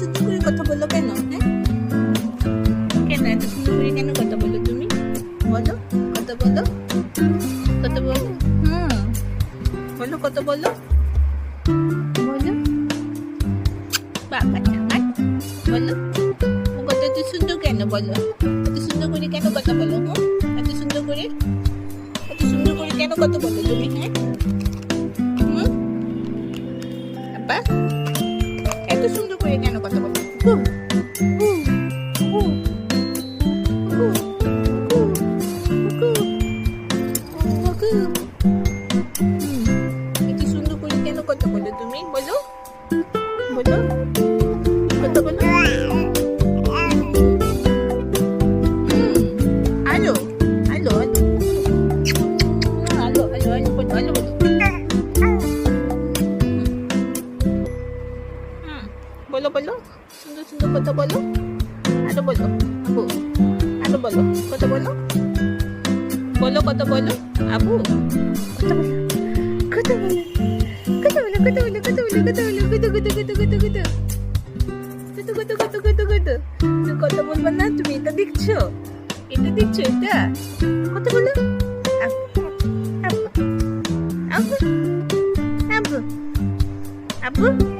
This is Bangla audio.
সুন্দর করে কথা বলো কেন? হ্যাঁ, কেন এত সুন্দর করে কেন কথা বলো তুমি? বলো, কথা বলো, কথা বলো। হুম, বলো, কথা বলো, বলো। বাবাটা আমার, বলো। ও কথা এত সুন্দর কেন বলো? এত সুন্দর করে কেন কথা বলো? এত সুন্দর করে, এত সুন্দর করে কেন কথা বলো তুমি? হ্যাঁ, হুম, আব্বা, এত সুন্দর করে কেন কথা বলো? হু, হু, হু, হু, হু, হু, হু। এত সুন্দর করে কেন কথা বলো তুমি? বলো, বলো, কথা বলো। আলো, আলো, আলো, আলো, আলো, আলো, বলো, আলো, বলো। বলো, বলো, সুন্দর সুন্দর কথা বলো। আরো বলো, আবু, আরো বলো, কথা বলো, বলো, কথা বলো, আবু, কথা বলো, কথা বলো, কথা বলো, কথা বলো, কথা বলো, কথা বলো, কথা কথা কথা কথা কথা কত কত কত কত তুমি কথা বলবা না? তুমি এটা দেখছো, এটা দেখছো, এটা কথা বলো। আব্বু, আব্বু, আব্বু, আব্বু, আব্বু।